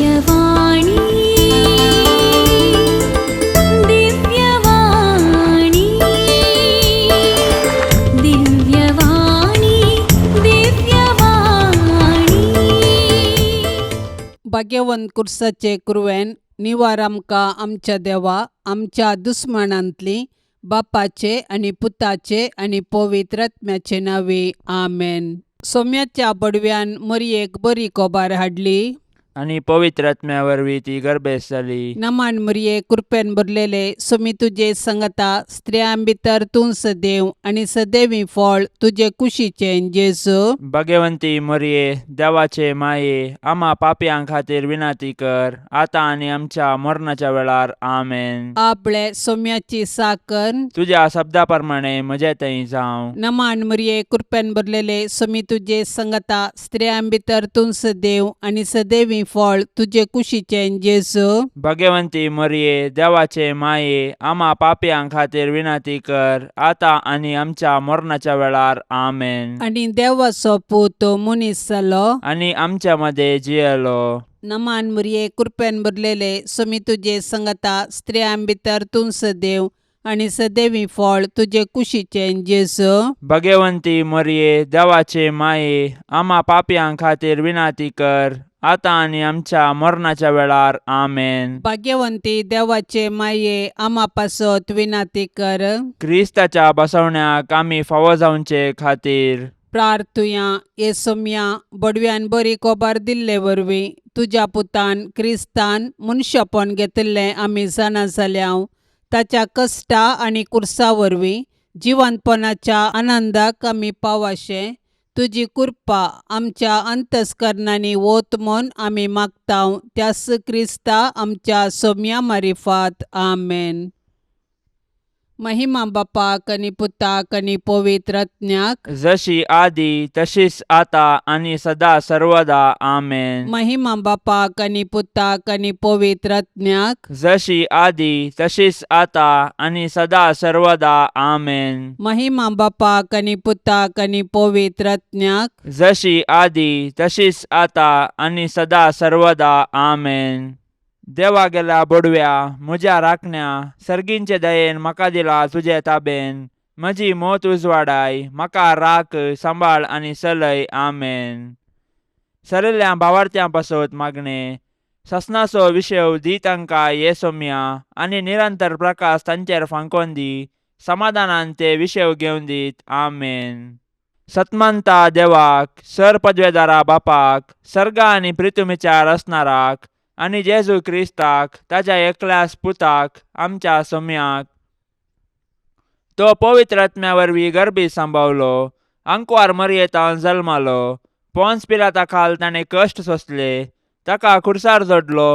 दिव्यवाणी दिव्यवाणी दिव्यवाणी दिव्यवाणी भाग्यवंत कुर्साचे कुरवेन निवार आमकां आमच्या देवा आमच्या दुस्मनांतली बापाचे आणि पुताचे आणि पवित्र आत्म्याचे नावे आमेन. सोम्याच्या बडव्यान मरयेक बरी कोबार हाडली आणि पवित्र आत्म्या वरवीं ती गर्भेस जाली. नमान मरये कृपेन भरलेले सोमी तुजे संगता स्त्रियां भितर तूं सदैव आणि सदैवी फळ तुजे कुशीचे जेजू. भाग्यवंती मरिये देवाचे माये आम्हा पापयां खातीर विनाती कर आता आणि आमच्या मरणाच्या वेळार आमेन. आपले सोम्याची साकन तुझ्या शब्दा प्रमाणे म्हजे थंय जावं. नमान मरये कृपेन भरलेले सोमी तुजे संगता स्त्रियां भितर तूं सदैव आणि सदैवी फळ तुजे कुशीचे जेजू. भाग्यवंती मरिये देवाचे माये आम्हा पापयां खातीर विनाती कर आता आणि आमच्या मरणाच्या वेळार आमेन. आणि देवाचो पूत मनीस जालो आणि आमच्या मध्ये जियेलो. नमान मरये कृपेन भरलेले सोमी तुजे संगता स्त्रियां भितर तूं सदैव आणि सदैवी फळ तुजे कुशीचे जेजू. भाग्यवंती मरिये देवाचे माये आम्हा पापयां खातीर विनाती कर आता आणि आमच्या मरणाच्या वेळार आमेन. भाग्यवंती देवाचे माये आम्हा पासत विनाती कर. क्रिस्ताच्या बसवण्याक आम्ही फावो जावचे खातीर प्रार्थुया ये सोम्या बडव्यान बरी कोबार दिल्ले वरवीं तुज्या पुतान क्रिस्तान मनशापण घेतले आमी जाणा जाल्याव ताच्या कश्टा आनी कुर्सा वरवीं जिवंतपणाच्या आनंदाक आमी पावाशे तुजी कृपा आमच्या अंतस्करणांनी वोत म्हूण आमी मागताव त्यास क्रिस्ता आमच्या सोम्या मारिफात आमेन. महिमा बापाक आनी पुताक आनी पवित्र आत्म्याक जशी आदी तशीच आता आणि सदा सर्वदा आमेन. महिमा बापाक आनी पुताक आनी पवित्र आत्म्याक जशी आदी तशीच आता आणि सदा सर्वदा आमेन. महिमा बापाक आनी पुताक आनी पवित्र आत्म्याक जशी आदी तशीच आता आणि सदा सर्वदा आमेन. देवा गेला बडव्या म्हज्या राखण्या सर्गींचे दयेन म्हाका दिला तुजे ताबेन म्हजी मोत उजवाडाय म्हाका राख सांबाळ आनी चलय आमेन. सरल्या भावार्थ्यां पासत मागणे ससनाचो विशय दी तांकां ये सोम्या आनी निरंतर प्रकाश तांचेर फांकोन दी समाधानान ते विशय घेवन दीत आमेन. सतमंता देवाक सर पदवेदारा बापाक सर्गा आनी पृथ्वीचार असणाराक आणि जेजू क्रिस्ताक ताच्या एकल्याच पुताक आमच्या सोम्याक तो पवित्र आत्म्या वरवीं गर्भी सांबावलो अंकवार मरयेतावन जल्मालो पोन्स पिलाता खाल ताणें कश्ट सोंसले ताका खुर्सार जोडलो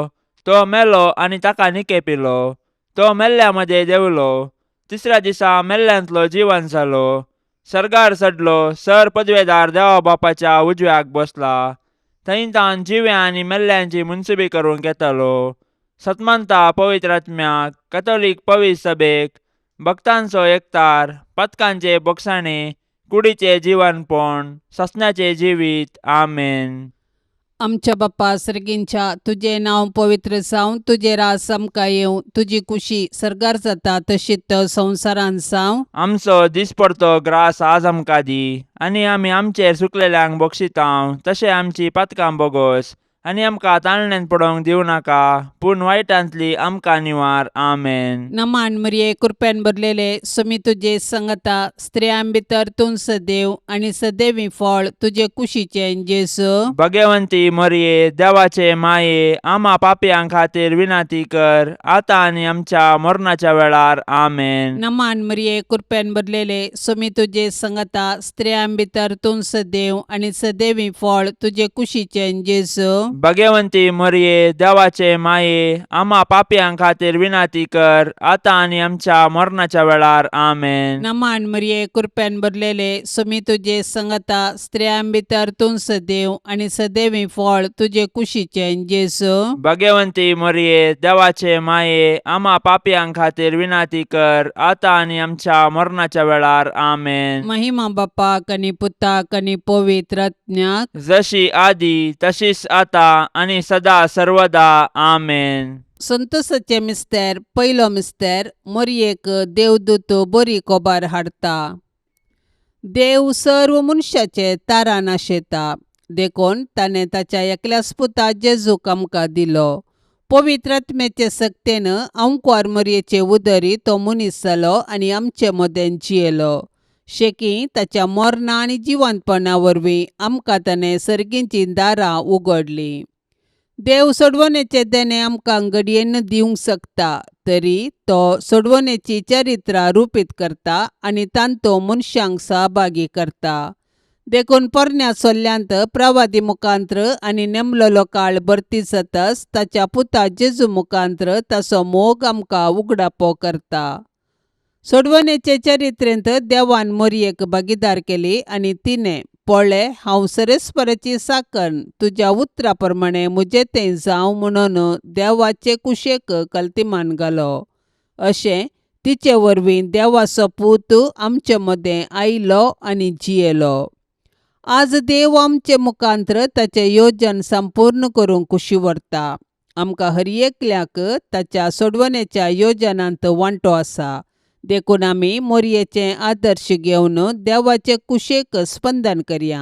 तो मेलो आनी ताका निकेपिलो तो मेल्ल्या मध्ये देवलो तिसऱ्या दिसा मेल्ल्यांतलो जिवन जालो सर्गार चडलो सर पदवेदार देवा बापाच्या उजव्याक बसला थंय तान जिव्या आनी मेल्ल्यांची मुनसुबी करूंक येतालो. सतमंता पवित्र आत्म्याक कॅथोलीक पवित्र सभेक भक्तांचो एकतार पथकांचे बोगसाणे कुडीचे जीवनपण ससण्याचे जिवीत आमेन. आमच्या बाप्पा सर्गींच्या तुझे नाव पवित्र जावं तुझे रास आमकां येवं तुजी कुशी सर्गार जाता तशीच संवसारान जावं. आमचो दिसपडतो ग्रास आज आमकां दी आनी आमी आमचेर सुकलेल्यांक बक्षितांव तशें आमची पातकां बोगोस आनी आमकां ताळण्यांत पडोवंक दिवं नाका पूण वायटांतली आमकां निवार आमेन. नमान मरये कृपेन भरलेले सोमी तुजे संगता स्त्रियां भितर तूं सदैव आनी सदैवी फळ तुजे कुशीचे जेजू. भाग्यवंती मरिये देवाचे माये आम्हा पापयां खातीर विनाती कर आता आनी आमच्या मरणाच्या वेळार आमेन. नमान मरये कृपेन भरलेले सोमी तुजे संगता स्त्रियां भितर तूं सदैव आनी सदैवी फळ तुजे कुशीचे जेजू. भाग्यवंती मरिये देवाचे माये आम्हा पापयां खातीर विनाती कर आता आणि आमच्या मरणाच्या वेळार आमेन. नमान मरये कृपेन भरलेले सोमी तुजे संगता स्त्रियां भितर तूं सदैव आनी सदैवी फळ तुजे कुशीचे जेजू. भाग्यवंती मरिये देवाचे माये आम्हा पापयां खातीर विनाती कर आता आणि आमच्या मरणाच्या वेळार आमेन. महिमा बापाक आनी पुताक आनी पवित्र आत्म्याक जशी आदी तशीच आता आनी सदा सर्वदा आमेन. संतोसाचे मिस्तेर पयलो मिस्तेर मरयेक देवदूत बरी कोबार हाडटा. देव सर्व मनशाचे तारा नाशेता देखून ताणें ताच्या एकल्याच पुता जेजूक आमकां दिलो. पवित्र आत्म्याचे सक्तेन अंकुर मरयेचे उदरी तो मनीस जालो आनी आमचे मदें जियेलो. शेकी ताच्या मरणा आनी जिवंतपणा वरवीं आमकां ताणें सर्गींचीं दारां उगडलीं. देव सोडवणेचे देणे आमकां घडयेन दिवंक शकता, तरी तो सोडवणेची चरित्रां रूपीत करता आनी तांतू मनशांक सहभागी करता. देखून पोरण्या सोल्ल्यांत प्रवादी मुखांत्र आनी नेमलेलो काळ भरती जाताच ताच्या पुता जेजू मुखांत्र ताचो मोग आमकां उगडापो करता. सोडवणेचे चरित्रेंत देवान मरयेक भागीदार केली आनी तिणें पळय हांव सरेस्पराची साकण तुज्या उतरा प्रमाणे म्हजे तें जावं म्हणून देवाचे कुशेक कल्तिमान घालो. अशें तिचे वरवीं देवाचो पूत आमचे मदें आयलो आनी जियेलो. आज देव आमचे मुखांत्र ताचें येवजण संपूर्ण करूंक कुशी व्हरता. आमकां हर एकल्याक ताच्या सोडवणेच्या येवजणांत वांटो आसा. देखून आमी मरयेचे आदर्श घेवन देवाचे कुशेक स्पंदन करया.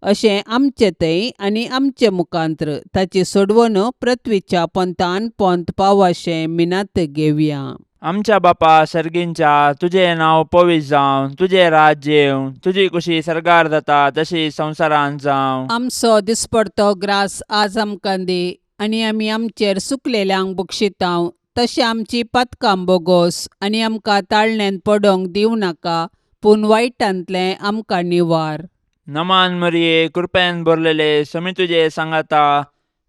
अशें आमचे थंय आनी आमचे मुखांत्र ताची सोडवण पृथ्वीच्या पंतान पंत पावशें मिनात घेवया. आमच्या बापा सर्गींच्या तुझें नांव पवित्र जावं, तुजें राज्य येवं, तुजी कुशी सरकार जाता तशी संवसारांत जावं. आमचो दिसपडतो ग्रास आज आमकां दी आनी आमी आमचेर सुकलेल्यांक बक्षितांव. तशें आमची पातकां बोगोस आनी आमकां ताळणेन पडोवंक दिवं नाका, पूण वायटांतलें आमकां निवार. नमान मरिये कृपेन भरलेले समी तुजे सांगाता,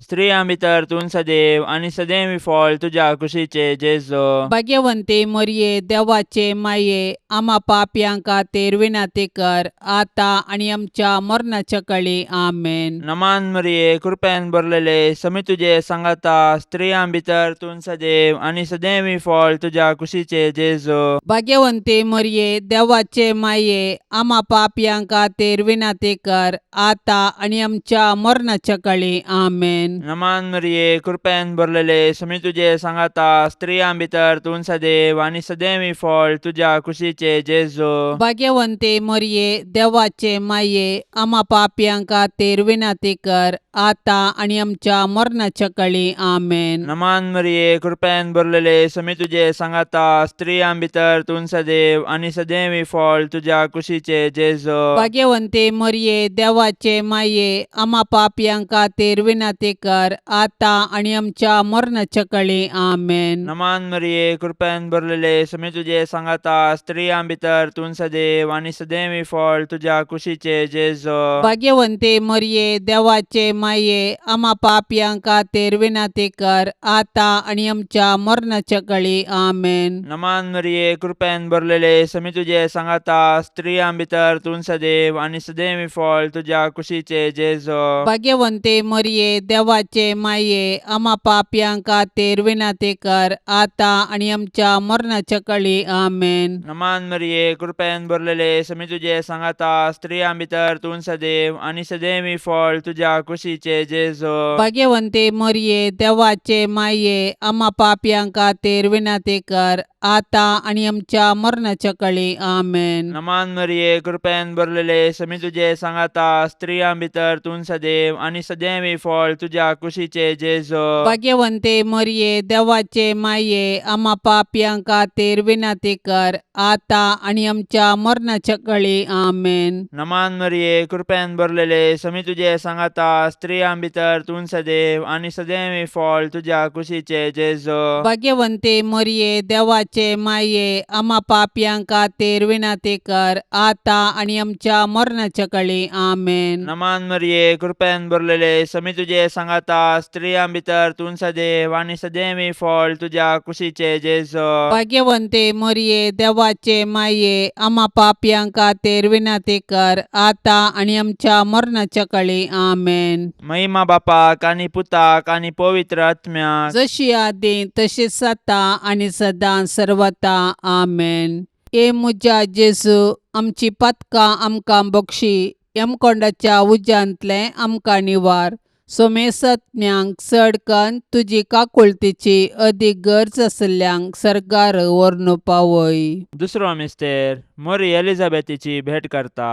स्त्रियां भितर तूं सदैव आनी सदैवी फळ तुज्या कुशीचे जेजो. भाग्यवंते मरये देवाचे माये आमा पापयांक खातीर विनाती कर, आतां आनी आमच्या मरणाच्या काळी आमेन. नमान मरिये कृपेन भरलेले समी तुजे सांगाता, स्त्रियां भितर तूं सदैव आनी सदैवी फळ तुज्या कुशीचे जेजो. भाग्यवंते मरये देवाचे माये आमा पापयांक खातीर विनाती कर, आतां आनी आमच्या मरणाच्या काळी आमेन. नमान मरिये कृपेन भरलेले समी तुजे सांगाता, स्त्रियां भितर तूं सदैव आनी सदैवी फळ तुज्या कुशीचे जेजो. भाग्यवंते मरये देवाचे माये आमा पापयांक खातीर विनाती कर, आतां आनी आमच्या मरणाच्या काळी आमेन. नमान मरिये कृपेन भरलेले समी तुजे सांगाता, स्त्रियां भितर तूं सदैव आनी सदैवी फळ तुज्या कुशीचे जेजो. भाग्यवंते मरये देवाचे माये आमा पापयांक खातीर विनाती कर, आतां आनी आमच्या मरणाच्या काळी आमेन. नमान मरिये कृपेन भरलेले समी तुजे सांगाता, स्त्रियां भितर तूं सदैव आनी सदैवी फळ तुज्या कुशीचे जेजो. भाग्यवंते मरये देवाचे माये आमा पापयांक खातीर विनाती कर, आतां आनी आमच्या मरणाच्या काळी आमेन. नमान मरिये कृपेन भरलेले समी तुजे सांगाता, स्त्रियां भितर तूं सदैव आनी सदैवी फळ तुज्या कुशीचे जेजो. भाग्यवंते मरये देवाचे माये आमा पापयांक खातीर विनाती कर, आतां आनी आमच्या मरणाच्या काळी आमेन. नमान मरिये कृपेन भरलेले समी तुजे सांगाता, स्त्रियां भितर तूं सदैव आनी सदैवी फळ तुज्या कुशीचे जेजो. भाग्यवंते मरये देवाचे माये आमा पापयांक खातीर विनाती कर, आतां आनी आमच्या मरणाच्या काळी आमेन. नमान मरिये कृपेन भरलेले समी तुजे सांगाता, स्त्रियां भितर तूं सदैव आनी सदैवी फळ तुज्या कुशीचे जेजो. भाग्यवंते मरये देवाचे माये आमा पापयांक खातीर विनाती कर, आतां आनी आमच्या मरणाच्या काळी आमेन. नमान मरिये कृपेन भरलेले समी तुजे सांगाता, स्त्रियां भितर तूं सदैव आनी सदैवी फळ तुज्या कुशीचे जेजो. भाग्यवंते मरये देवाचे माये आमा पापयांक खातीर विनाती कर, आतां आनी आमच्या मरणाच्या काळी आमेन. नमान मरिये कृपेन भरलेले समी तुजे सांगाता, स्त्रियां भितर तूं सदैव आनी सदैवी फळ तुज्या कुशीचे जेजो. भाग्यवंते मरये देवाचे माये आमा पापयांक खातीर विनाती कर, आतां आनी आमच्या मरणाच्या काळी आमेन. महिमा बापाक आनी पुताक आनी पवित्र आत्म्याक, जशी आदी तशीच आता आनी सदां सर्वता आमेन. ए म्हज्या जेजू आमची पातकां आमकां बक्षी, यमकोंडाच्या उज्यांतलें आमकां निवार. सोमेसत्म्यांक चड कन्न तुजी काकुळतीची अदीक गरज आसल्ल्यांक सरकार व्हरून पावय. दुसरो मिस्तेर मोरी एलिझाबेथीची भेट करता.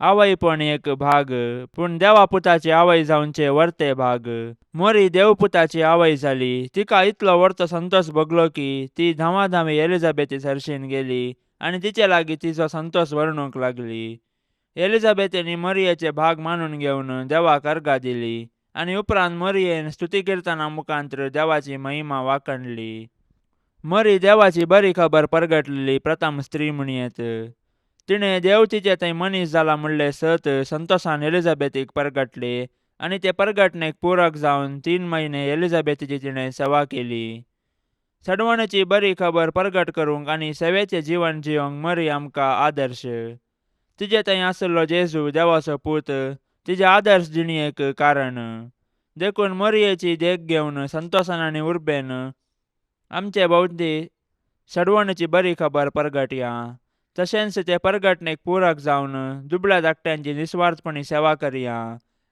आवयपण एक भाग, पूण देवापुताची आवय जावनचे वर्ते भाग. मोरी देवपुताची आवय जाली. तिका इतलो व्हडचो संतोष भोगलो की ती धांवाधांवी एलिझाबेथी सरशीन गेली आनी तिचे लागीं तिचो संतोष वर्णूंक लागली. एलिझाबेथीनी मोरयेचे भाग मानून घेवन देवाक अर्घा दिली आनी उपरांत मोरयेन स्तुती किर्तना मुखांत्र देवाची महिमा वाखणली. मोरी देवाची बरी खबर परगटलेली प्रथम स्त्री म्हणयेत. तिणें देव तिचे थंय मनीस जाला म्हणले सत संतोषान एलिझाबेथीक परगटले आनी ते परगटणेक पूरक जावन 3 म्हयने एलिझाबेथीची तिणें सेवा केली. सडवणेची बरी खबर परगट करूंक आनी सेवेचें जीवन जियोंक मोरी आमकां आदर्श. तिजे थंय आसलो जेजू देवाचो पूत तिजे आदर्श जिणयेक कारण. देखून मोरयेची देख घेवन संतोषान आनी उर्बेन आमचे भोवती सडवणेची बरी खबर परगटया. तशेंच ते परगटणेक पूरक जावन दुबळ्या धाकट्यांची निस्वार्थपणी सेवा करया.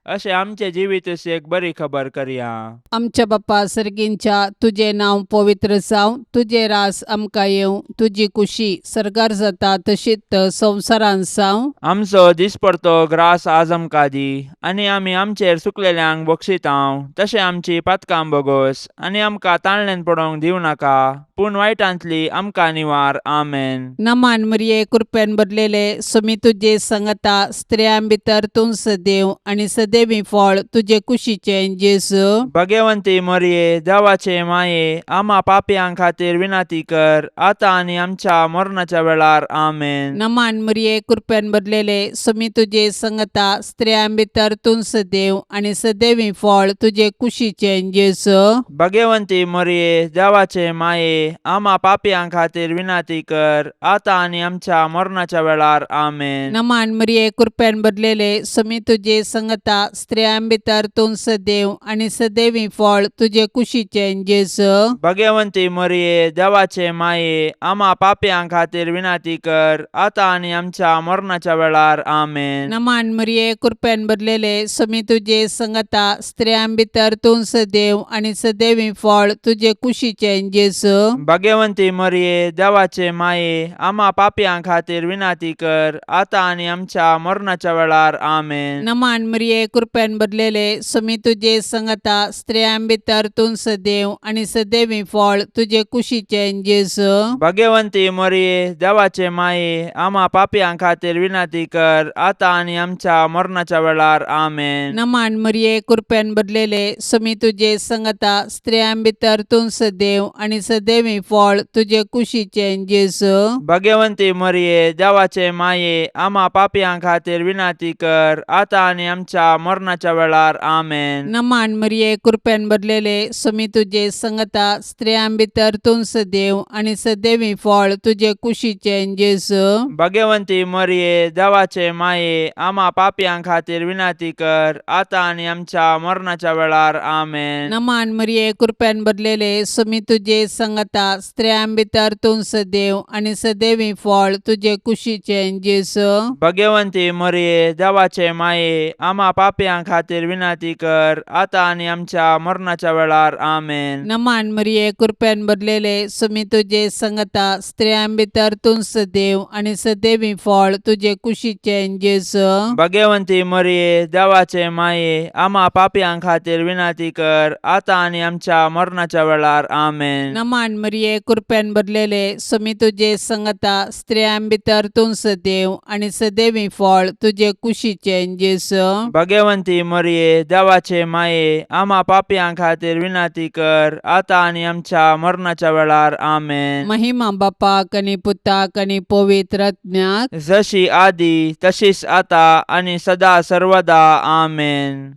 अशें आमचे जिवीत एक बरी खबर करया. आमच्या बाप्पा सर्गींच्या तुझे नांव पवित्र जावं. तुझे रास आमकां येवं. तुजी कुशी सरकार जाता तशीच संवसारांत जावं. आमचो दिसपडतो ग्रास आज आमकां दी आनी आमी आमचेर चुकलेल्यांक बक्षितांव. तशें आमची पातकां बोगोस आनी आमकां ताळणेन पडोवंक दिवं नाका, पूण वायटांतली आमकां निवार. आमेन. नमान मरिये कृपेन भरलेले स्वामी तुजे संगता स्त्रियां भितर तूं सदैव आनी सदैवी फळ तुजे कुशीचे जेजू. भगवंती मोरये देवाचे माये आम्हा पापयांक खातीर विनाती कर आतां आनी आमच्या मरणाच्या वेळार. आमेन. नमान मरिये कृपेन भरलेले स्वामी तुजे संगता स्त्रियां भितर तूं सदैव आनी सदैवी फळ तुजे कुशीचे जेजू. भगवंती मोरये देवाचे माये आम्हा पापयांक खातीर विनाती कर आतां आनी आमच्या मरणाच्या वेळार. आमेन. नमान मरिये कृपेन भरलेले स्वामी तुजे संगता स्त्रियां भितर तूं सदैव आनी सदैवी फळ तुजे कुशीचे जेजू. भगवंती मोरये देवाचे माये आम्हा पापयांक खातीर विनाती कर आतां आनी आमच्या मरणाच्या वेळार. आमेन. नमान मरिये कृपेन भरलेले स्वामी तुजे संगता स्त्रियां भितर तूं सदैव आनी सदैवी फळ तुजे कुशीचे जेजू. भगवंती मोरये देवाचे माये आम्हा पापयांक खातीर विनाती कर आतां आनी आमच्या मरणाच्या वेळार. आमेन. नमान मरिये कृपेन भरलेले स्वामी तुजे संगता स्त्रियां भितर तूं सदैव आनी सदैवी फळ तुजे कुशीचे जेजू. भगवंती मोरये देवाचे माये आम्हा पापयांक खातीर विनाती कर आतां आनी आमच्या मरणाच्या वेळार. आमेन. नमान मरिये कृपेन भरलेले स्वामी तुजे संगता स्त्रियां भितर तूं सदैव आनी सदैवी फळ तुजे कुशीचे जेजू. भगवंती मोरये देवाचे माये आम्हा पापयांक खातीर विनाती कर आतां आनी आमच्या मरणाच्या वेळार. आमेन. नमान मरिये कृपेन भरलेले स्वामी तुजे संगता स्त्रियां भितर तूं सदैव आनी सदैवी फळ तुजे कुशीचे जेजू. भगवंती मोरये देवाचे माये आम्हा पापयांक खातीर विनाती कर आतां आनी आमच्या मरणाच्या वेळार. आमेन. नमान मरिये कृपेन भरलेले स्वामी तुजे संगता स्त्रियां भितर तूं सदैव आनी सदैवी फळ तुजे कुशीचे जेजू. भगवंती मोरये देवाचे माये आम्हा पापयांक खातीर विनाती कर आतां आनी आमच्या मरणाच्या वेळार. आमेन. नमान मरिये कृपेन भरलेले स्वामी तुजे संगता स्त्रियां भितर तूं सदैव आनी सदैवी फळ तुजे कुशीचे जेजू. भगवंती मोरये देवाचे माये आम्हा पापयांक खातीर विनाती कर आतां आनी आमच्या मरणाच्या वेळार. आमेन. नमान मरिये कृपेन भरलेले स्वामी तुजे संगता स्त्रियां भितर तूं सदैव आनी सदैवी फळ तुजे कुशीचे जेजू. भगवंती मोरये देवाचे माये आम्हा पापयांक खातीर विनाती कर आतां आनी आमच्या मरणाच्या वेळार. आमेन. महिमा बापाक आनी पुताक आनी पवित्र आत्म्याक जशी आदी तशीच आतां आनी सदा सर्वदा. आमेन.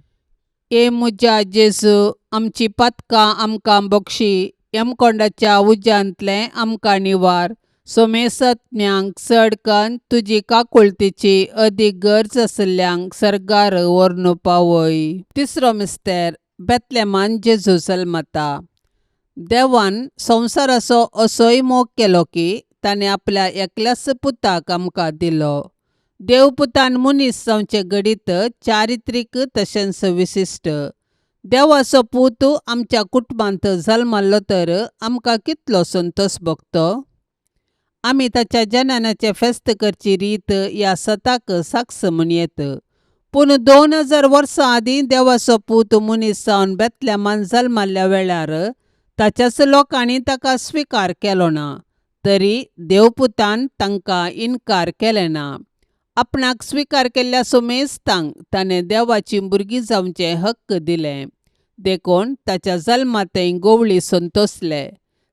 ए मुजा जेजू आमची पातकां आमकां बक्षी. यमकोंडाच्या उज्यांतले आमकां निवार. सोमेसत्म्यांक चड कन्न तुजी काकुळतीची अदीक गरज आसल्ल्यांक सरकार व्हरून पावय. तिसरो मिस्तेर बेतलेमान जेजू जल्मता. देवान संवसाराचो असोय मोग केलो की ताणें आपल्या एकल्याच पुताक आमकां दिलो. देवपुतान मनीस जावचे घडीत चारित्रीक तशेंच विशिश्ट देवाचो पूत आमच्या कुटुंबांत जल्मल्लो तर आमकां कितलो संतोष भोगतो. आमी ताच्या जनानाचे फेस्त करची रीत ह्या सताक साक्ष म्हणयेत. पूण 2000 वर्सां आदीं देवाचो पूत मनीस जावन बेतलेमान जल्मल्ल्या वेळार ताच्याच लोकांनी ताका स्विकार केलो ना. तरी देवपुतान तांकां इन्कार केलें ना. आपणाक स्विकार केल्ल्या सोमेस्तांक ताणें देवाची भुरगीं जावचे हक्क दिले. देखून ताच्या जल्मातय गोवळी संतोसले.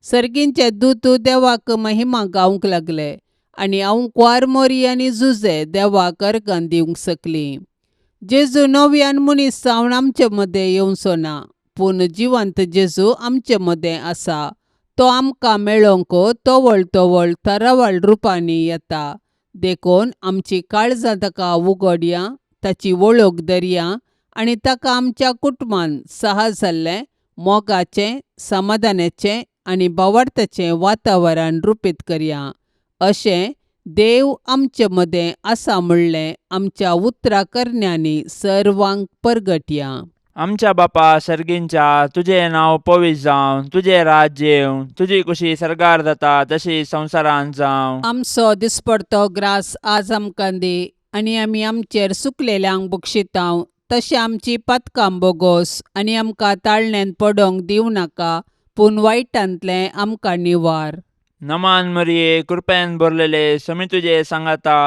सर्गींचे दूत देवाक महिमा गावंक लागले आनी आंवकवार मोरी आनी जुजे देवाक अर्गां दिवंक सकलीं. जेजू नव्यान मनीस जावन आमचे मदें येवचो ना, पूण जिवंत जेजू आमचे मदें आसा. तो आमकां मेळोवंक तोवळ तोवळ तरावळ रुपांनी येता. देखून आमची काळजां ताका उगडया, ताची वळख धरया आनी ताका आमच्या कुटुंबान साहस जाल्लें, मोगाचें, समाधानाचें आनी भावार्थाचें वातावरण रुपीत करया. अशें देव आमचे मदें आसा म्हणलें आमच्या उतराकरण्यांनी सर्वांक परगटया. आमच्या बापा सर्गींच्या, तुजें नांव पवित्र जावं, तुजें राज्य येवं, तुजी कुशी सरकार जाता तशी संवसारांत जावं. आमचो दिसपडतो ग्रास आज आमकां दी आनी आमी आमचेर सुकलेल्यांक बक्षितांव. तशें आमची पातकां बोगोस आनी आमकां ताळण्यांत पडोवंक दिवं नाका, पूण वायटांतलें आमकां निवार. नमान मरिये, कृपेन भरलेले, समी तुजे सांगाता,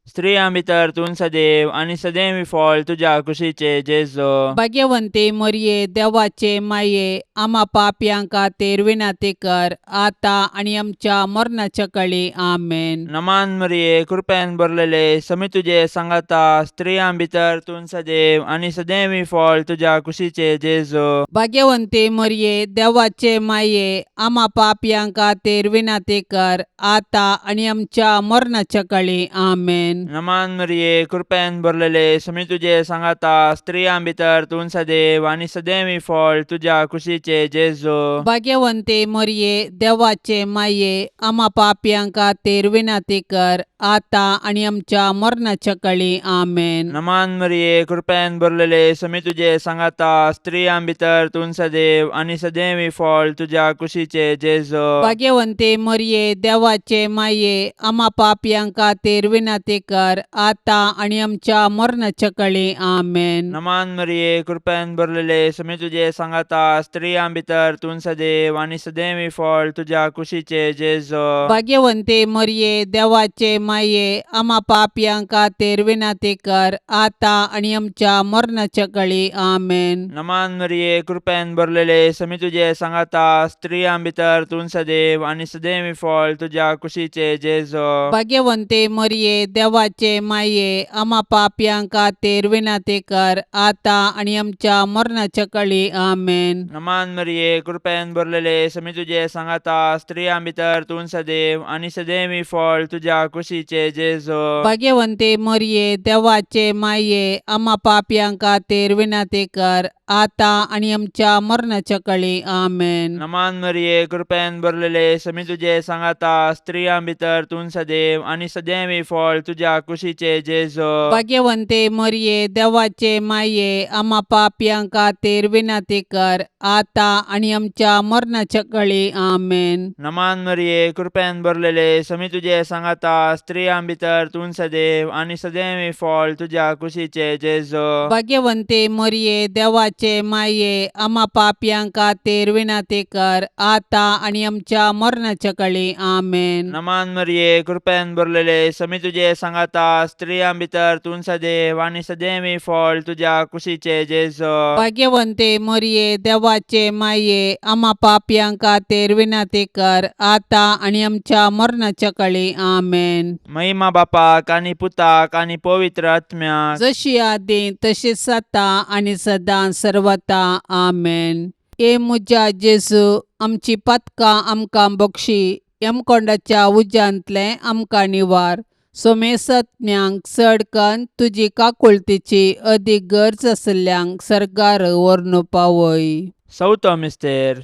स्त्रियां भितर तूं सदैव आनी सदैवी फळ तुज्या कुशीचे जेजो. भाग्यवंते मरिये, देवाचे माये, आम्हा पापयांक खातीर विनाती कर, आतां आनी आमच्या मरणाच्या काळी. आमेन. नमान मरिये, कृपेन भरलेले, समी तुजे सांगाता, स्त्रियां भितर तूं सदैव आनी सदैवी फळ तुज्या कुशीचे जेजो. भाग्यवंते मरिये, देवाचे माये, आम्हा पापयांक खातीर विनाती कर, आतां आनी आमच्या मरणाच्या काळी. आमेन. नमान मरिये, कृपेन भरलेले, समी तुजे सांगाता, स्त्रियां भितर तूं सदैव आनी सदैवी फळ तुज्या कुशीचे जेजो. भाग्यवंते मरिये, देवाचे माये, आम्हा पापयांक खातीर विनाती कर, आतां आनी आमच्या मरणाच्या काळी. आमेन. नमान मरिये, कृपेन भरलेले, समी तुजे सांगाता, स्त्रियां भितर तूं सदैव आनी सदैवी फळ तुज्या कुशीचे जेजो. भाग्यवंते मरिये, देवाचे माये, आम्हा पापयांक खातीर विनाती कर, आतां आनी आमच्या मरणाच्या काळी. आमेन. नमान मरिये, कृपेन भरलेले, समी तुजे सांगाता, स्त्रियां भितर तूं सदैव आनी सदैवी फळ तुज्या कुशीचे जेजो. भाग्यवंते मरिये, देवाचे माये, आम्हा पापयांक खातीर विनाती कर, आतां आनी आमच्या मरणाच्या काळी. आमेन. नमान मरिये, कृपेन भरलेले, समी तुजे सांगाता, स्त्रियां भितर तूं सदैव आनी सदैवी फळ तुज्या कुशीचे जेजो. भाग्यवंते मरिये, देवाचे माये, आम्हा पापयांक खातीर विनाती कर, आतां आनी आमच्या मरणाच्या काळी. आमेन. नमान मरिये, कृपेन भरलेले, समी तुजे सांगाता, स्त्रियां भितर तूं सदैव आनी सदैवी फळ तुज्या कुशीचे जेजो. भाग्यवंते मरिये, देवाचे माये, आम्हा पापयांक खातीर विनाती कर, आतां आनी आमच्या मरणाच्या काळी. आमेन. नमान मरिये, कृपेन भरलेले, समी तुजे सांगाता, स्त्रियां भितर तूं सदैव आनी सदैवी फळ तुज्या कुशीचे जेजो. भाग्यवंते मरिये, देवाचे माये, आम्हा पापयांक खातीर विनाती कर, आतां आनी आमच्या मरणाच्या काळी. आमेन. नमान मरिये, कृपेन भरलेले, समी तुजे सांगाता, स्त्रियां भितर तूं सदैव आनी सदैवी फळ तुज्या कुशीचे जेजो. भाग्यवंते मरिये, देवाचे माये, आम्हा पापयांक खातीर विनाती कर, आतां आनी आमच्या मरणाच्या काळी. आमेन. नमान मरिये, कृपेन भरलेले, समी तुजे सांगाता, स्त्रियां भितर तूं सदैव आनी सदैवी फळ तुज्या कुशीचे जेजो. भाग्यवंते मरिये, देवाचे माये, आम्हा पापयांक खातीर विनाती कर, आतां आनी आमच्या मरणाच्या काळी. आमेन. महिमा बापाक आनी पुताक आनी पवित्र आत्म्याक, जशी आदीं तशीच आतां आनी सदां सर्वता. आमेन. ए म्हज्या जेजू, आमची पातकां आमकां बक्षी, यमकोंडाच्या उज्यांतले आमकां निवार. सोमेसत्म्यांक चड कन्न तुजी काकुळतीची अदीक गरज आसल्ल्यांक सर्गार व्हरून पावय. चवथो मिस्तेर,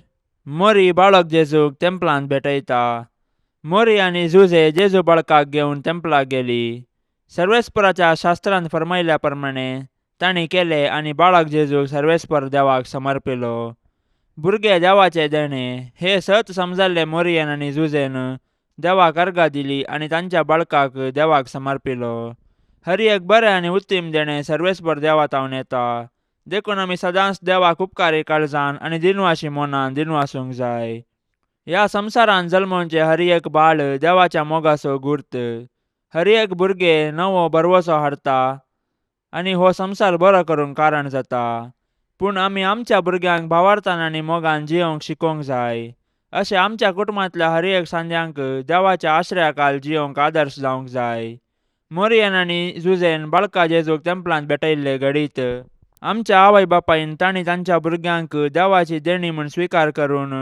मोरी बाळक जेजूक तेंपलांत भेटयता. मोरी आनी जुजे जेजू बाळकाक घेवन तेंपलाक गेली. सर्वेस्पराच्या शास्त्रांत फरमायल्या प्रमाणे तांणी केले आनी बाळक जेजूक सर्वेस्पर देवाक समर्पिलो. भुरगे देवाचे देणे हे सत समजल्ले मोरयेन आनी जुजेन देवाक अर्घा दिली आनी तांच्या बाळकाक देवाक समर्पिलो. हर एक बरें आनी उत्तीम देणे सर्वेस्पर देवातावन येता. देखून आमी सदांच देवाक उपकारी काळजान आनी दिनवाशी मोनान दिनवासूंक जाय. ह्या संवसारान जल्मोवचे हर एक बाळ देवाच्या मोगाचो गुर्त. हर एक भुरगे नवो बरवसो हाडटा आनी हो संवसार बरो करूंक कारण जाता. पूण आमी आमच्या भुरग्यांक भावार्थान आनी मोगान जियोंक शिकोवंक जाय. अशें आमच्या कुटुंबांतल्या हर एक सांद्यांक देवाच्या आश्रयाखाल जियोंक आदर्श जावंक जाय. मोरयेन आनी जुजेन बाळका जेजूक तेंपलांत भेटयल्ले घडीत आमच्या आवय बापायन तांणी तांच्या भुरग्यांक देवाची देणी म्हूण स्विकार करून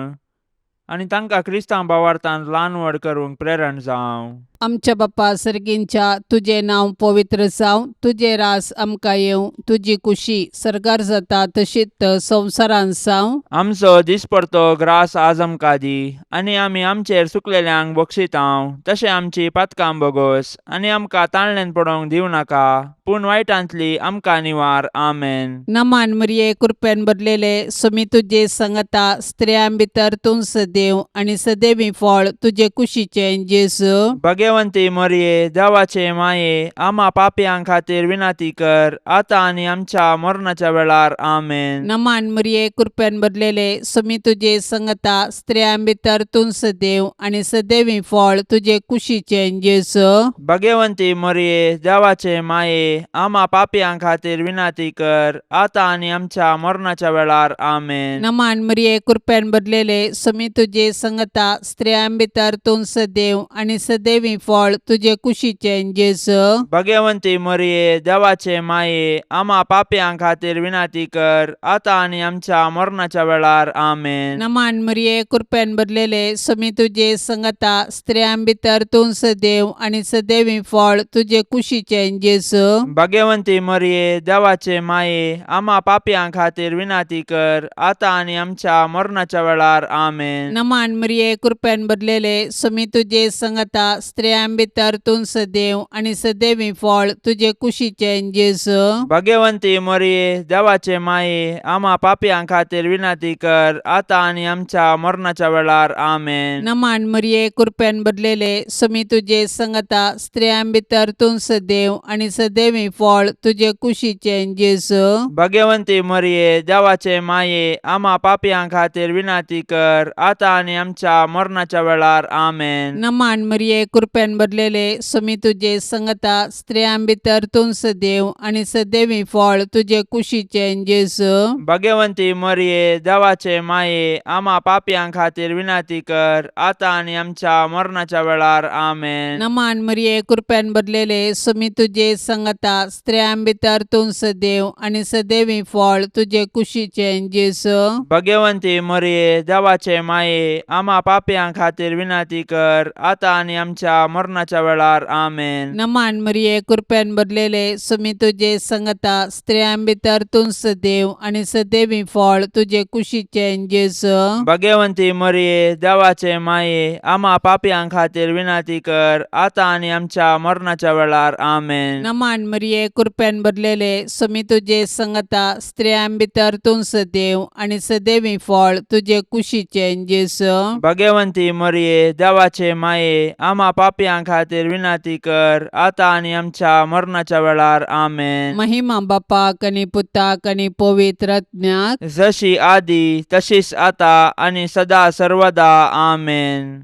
आनी तांकां क्रिस्तांव भावार्थान ल्हान व्हड करूंक प्रेरण जावं. आमच्या बाप्पा सर्गींच्या तुजें नांव पवित्र जावं, तुजें रास आमकां येवं, तुजी कुशी सरकार जाता तशीच संवसारान जावं. आमचो दिसपडतो ग्रास आज आमकां दी आनी आमी आमचेर सुकलेल्यांक बक्षितांव. तशें आमची पातकां बोगोस आनी आमकां ताळणेन पडोवंक दिवं नाका, पूण वायटांतली आमकां निवार. आमेन. नमान मरिये कृपेन भरलेले समी तुजे संगता स्त्रियां भितर तूं सदैव आनी सदैवी फळ तुजे कुशीचें जेजू. भगवंती मरिये देवाचे माये आम्हा पापयां खातीर विनाती कर आता आनी आमच्या मरणाच्या वेळार. आमेन. नमान मरिये कृपेन भरलेले समी तुजे संगता स्त्रियां भितर तूं सदैव आनी सदैवी फळ तुजे कुशीचें जेजू. भगवंती मरिये देवाचे माये आम्हा पापयां खातीर विनाती कर आता आनी आमच्या मरणाच्या वेळार. आमेन. नमान मरिये कृपेन भरलेले समी तुजे संगता स्त्रियां भितर तूं सदैव आनी सदैवी फळ तुजे कुशीचें जेजू. भगवंती मरिये देवाचे माये आम्हा पापयां खातीर विनाती कर आता आनी आमच्या मरणाच्या वेळार. आमेन. नमान मरिये कृपेन भरलेले समी तुजे संगता स्त्रियां भितर तूं सदैव आनी सदैवी फळ तुजे कुशीचें जेजू. भगवंती मरिये देवाचे माये आम्हा पापयां खातीर विनाती कर आता आनी आमच्या मरणाच्या वेळार. आमेन. नमान मरिये कृपेन भरलेले समी तुजे संगता स्त्रियां भितर तूं सदैव आनी सदैवी फळ तुजे कुशीचें जेजू. भगवंती मरिये देवाचे माये आम्हा पापयां खातीर विनाती कर आता आनी आमच्या मरणाच्या वेळार. आमेन. नमान मरिये कृपेन भरलेले समी तुजे संगता स्त्रियां भितर तूं सदैव आनी सदैवी फळ तुजे कुशीचें जेजू. भगवंती मरिये देवाचे माये आम्हा पापयां खातीर विनाती कर आता आनी आमच्या मरणाच्या वेळार. आमेन. नमान मरिये कृपेन भरलेले समी तुजे संगता स्त्रियां भितर तूं सदैव आनी सदैवी फळ तुजे कुशीचें जेजू. भगवंती मरिये देवाचे माये आम्हा पापयां खातीर विनाती कर आता आनी आमच्या मरणाच्या वेळार. आमेन. नमान मरिये कृपेन भरलेले समी तुजे संगता स्त्रियां भितर तूं सदैव आनी सदैवी फळ तुजे कुशीचें जेजू. भगवंती मरिये देवाचे माये आम्हा पापयां खातीर विनाती कर आता आनी आमच्या मरणाच्या वेळार. आमेन. नमान मरिये कृपेन भरलेले समी तुजे संगता स्त्रियां भितर तूं सदैव आनी सदैवी फळ तुजे कुशीचें जेजू. भगवंती मरिये देवाचे माये आम्हा पापयां खातीर विनाती कर आता आनी आमच्या मरणाच्या वेळार. आमेन. नमान मरिये कृपेन भरलेले समी तुजे संगता स्त्रियां भितर तूं सदैव आनी सदैवी फळ तुजे कुशीचें जेजू. भगवंती मरिये देवाचे माये आम्हा पापयां खातीर विनाती कर आता आनी आमच्या मरणाच्या वेळार. आमेन. महिमा बापाक आनी पुताक आनी पवित्र आत्म्याक जशी आदी तशीच आता आनी सदा सर्वदा. आमेन.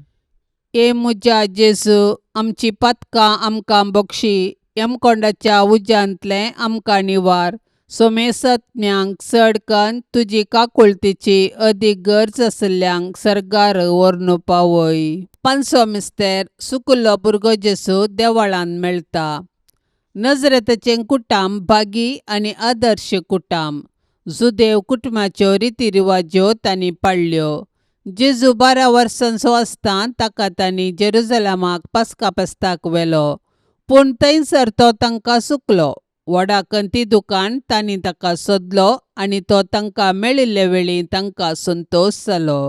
ए मुजा जेजू आमची पातकां आमकां बक्षी, यमकोंडाच्या उज्यांतले आमकां निवार. सोमेसत्म्यांक चडकन तुजी काकुळतीची अदीक गरज आसल्यांक सरकार व्हरून पावय. पांचवो मिस्तेर सुकलो भुरगो जेजू देवळांत मेळटा. नजरेतचें कुटाम भागी आनी आदर्श कुटाम. जुदेव कुटुंबाच्यो रितीरिवाज्यो तांणी पाळल्यो. जेजू 12 वर्सांचो आसतना ताका तांणी जेरुजलेमाक पास्का फेस्ताक व्हेलो, पूण थंयसर तो तांकां सुकलो. व्हडा कंतिदुकान तांणी ताका सोदलो आनी तो तांकां मेळिल्ले वेळी तांकां संतोश जालो.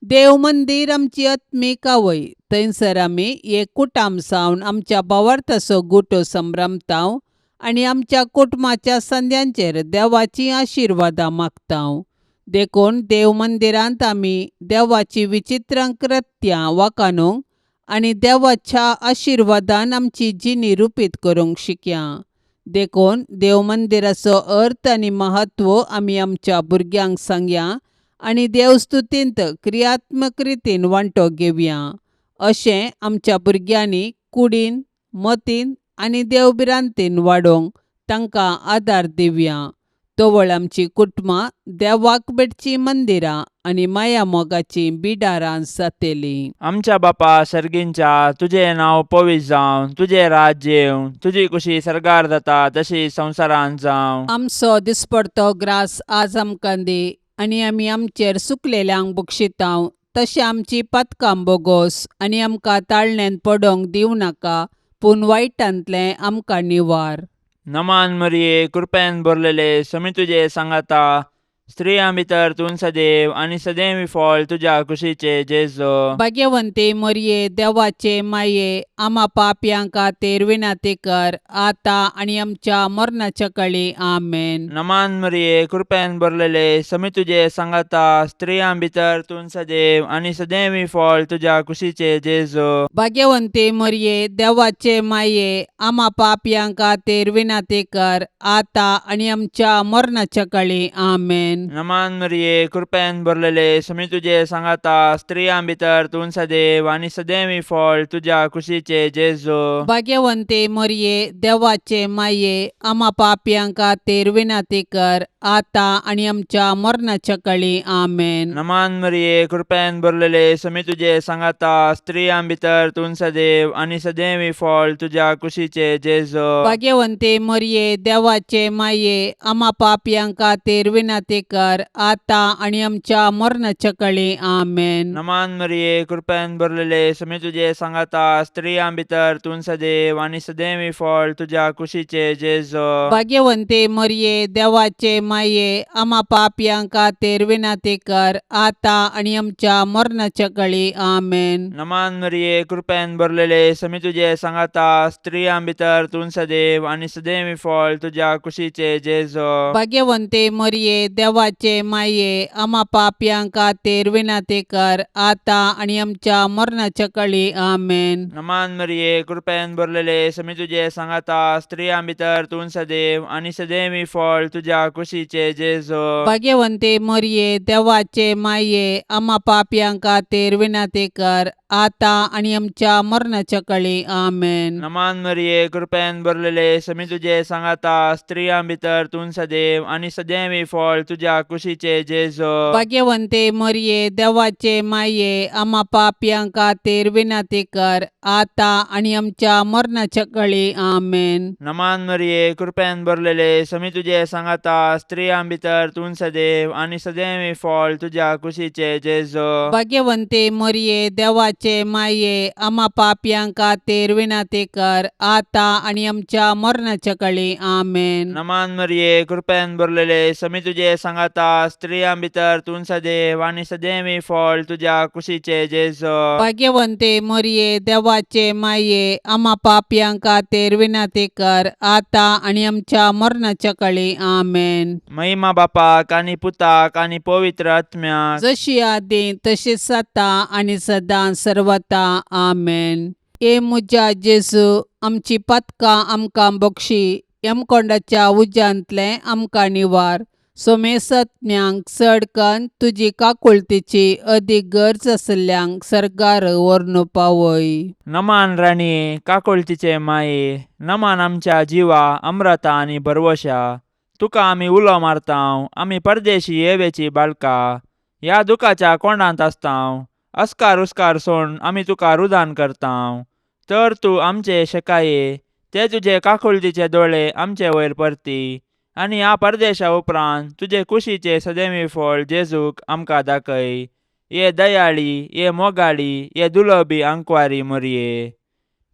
देव मंदीर आमची आत्मीक आवय. थंयसर आमी एक कुटाम सावन आमच्या भावार्थाचो गुटो संभ्रमतांव आनी आमच्या कुटुंबाच्या संद्यांचेर देवाची आशिर्वादां मागतां. देखून देव मंदिरांत आमी देवाची विचित्र कृत्यां वाखाणूंक आनी देवाच्या आशिर्वादान आमची जिणी रुपीत करूंक शिकया. देखून देव मंदिराचो अर्थ आनी महत्व आमी आमच्या भुरग्यांक सांगया आनी देवस्तुतींत क्रियात्मक रितीन वांटो घेवया. अशें आमच्या भुरग्यांनी कुडीन, मतीन आनी देवबिरांतीन वाडोवंक तांकां आदार दिवया. तोवळ आमची कुटुंबां देवाक बेडची मंदिरां आनी माया मोगाची बिडारां जातलीं. आमच्या बापा सर्गींच्या, तुजें नांव पवित्र जावं, तुजें राज्य येवं, तुजी कुशी सरकार जाता तशी संवसारांत जावं. आमचो दिसपडतो ग्रास आज आमकां दी आनी आमी आमचेर सुकलेल्यांक बक्षितांव. तशें आमची पातकां बोगोस आनी आमकां ताळण्यांत पडोवंक दिवं नाका, पूण वायटांतलें आमकां निवार. नमान मरिये, कृपेन भरलेले, समी तुजे सांगाता, स्त्रियां भितर तूं सदैव आनी सदैवी फळ तुज्या कुशीचे जेजो. भाग्यवंते मरिये, देवाचे माये, आम्हा पापयांक खातीर विनाती कर, आतां आनी आमच्या मरणाच्या काळी. आमेन. नमान मरिये, कृपेन भरलेले, समी तुजे सांगाता, स्त्रियां भितर तूं सदैव आनी सदैवी फळ तुज्या कुशीचे जेजो. भाग्यवंते मरिये, देवाचे माये, आम्हा पापयांक खातीर विनाती कर, आतां आनी आमच्या मरणाच्या काळी. आमेन. नमान मरिये, कृपेन भरलेले, समी तुजे सांगाता, स्त्रियां भितर तूं सदैव आनी सदैवी फळ तुज्या कुशीचे जेजो. भाग्यवंते मरिये, देवाचे माये, आम्हा पापयांक खातीर विनाती कर, आतां आनी आमच्या मरणाच्या काळी. आमेन. नमान मरिये, कृपेन भरलेले, समी तुजे सांगाता, स्त्रियां भितर तूं सदैव आनी सदैवी फळ तुज्या कुशीचे जेजो. भाग्यवंते मरिये, देवाचे माये, आम्हा पापयांक खातीर विनाती कर, आतां आनी आमच्या मरणाच्या काळी. आमेन. नमान मरिये, कृपेन भरलेले, समी तुजे सांगाता, स्त्रियां भितर तूं सदैव आनी सदैवी फळ तुज्या कुशीचे जेजो. भाग्यवंते मरिये, देवाचे माये, आम्हा पापयांक खातीर विनाती कर, आतां आनी आमच्या मरणाच्या काळी. आमेन. नमान मरिये, कृपेन भरलेले, समी तुजे सांगाता, स्त्रियां भितर तूं सदैव आनी सदैवी फळ तुज्या कुशीचे जेजो. भाग्यवंते मरिये, देवाचे माये, आम्हा पापयांक खातीर विनाती कर, आतां आनी आमच्या मरणाच्या काळी. आमेन. नमान मरिये, कृपेन भरलेले, समी तुजे सांगाता, स्त्रियां भितर तूं सदैव आनी सदैवी फळ तुज्या कुशीचे जेजो. भाग्यवंते मरिये, देवाचे माये, आम्हा पापयांक खातीर विनाती कर, आतां आनी आमच्या मरणाच्या काळी. आमेन. नमान मरिये, कृपेन भरलेले, समी तुजे सांगाता, स्त्रियां भितर तूं सदैव आनी सदैवी फळ तुज्या कुशीचे जेजो. भाग्यवंते मरिये, देवाचे माये, आम्हा पापयांक खातीर विनाती कर, आतां आनी आमच्या मरणाच्या काळी. आमेन. नमान मरिये, कृपेन भरलेले, समी तुजे सांगाता, स्त्रियां भितर तूं सदैव आनी सदैवी फळ तुज्या कुशीचे जेजो. भाग्यवंते मरिये, देवाचे माये, आम्हा पापयांक खातीर विनाती कर, आतां आनी आमच्या मरणाच्या काळी. आमेन. नमान मरिये, कृपेन भरलेले, समी तुजे सांगाता, स्त्रियां भितर तूं सदैव आनी सदैवी फळ तुज्या कुशीचे जेजो. भाग्यवंते मरिये, देवाचे माये, आम्हा पापयांक खातीर विनाती कर, आतां आनी आमच्या मरणाच्या काळी. आमेन. महिमा बापाक आनी पुताक आनी पवित्र आत्म्याक, जशी आदी तशीच आता आनी सदां सर्वता. आमेन. ए मुजा जेजू, आमची पातकां आमकां बक्षी, यमकोंडाच्या उज्यांतले आमकां निवार. सोमेसत्न्यांक चडकन तुजी काकुळतीची अदीक गरज आसल्यांक सरकार व्हरून पावय. नमान राणीये, काकुळतीचे माये, नमान आमच्या जिवा, अमृता आनी भरवशा. तुका आमी उलो मारतांव, आमी परदेशी येवेची बाळकां, ह्या दुखाच्या कोंडांत आसतांव. अस्कार उस्कार सोडून आमी तुका रुदान करतांव. तर तूं आमचे शेकाये, ते तुजे काकुळतीचे दोळे आमचे वयर परती, आनी ह्या परदेशा उपरांत तुजे कुशीचे सदैवी फळ जेजूक आमकां दाखय. ये दयाळी, ये मोगाळी, ये दुलोबी आंकवारी मरिये.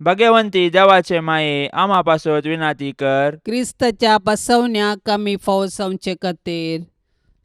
भाग्यवंती देवाचे माये, आम्हा पासत विनाती कर. क्रिस्ताच्या बसवण्याक आमी फावो जावचे खातीर.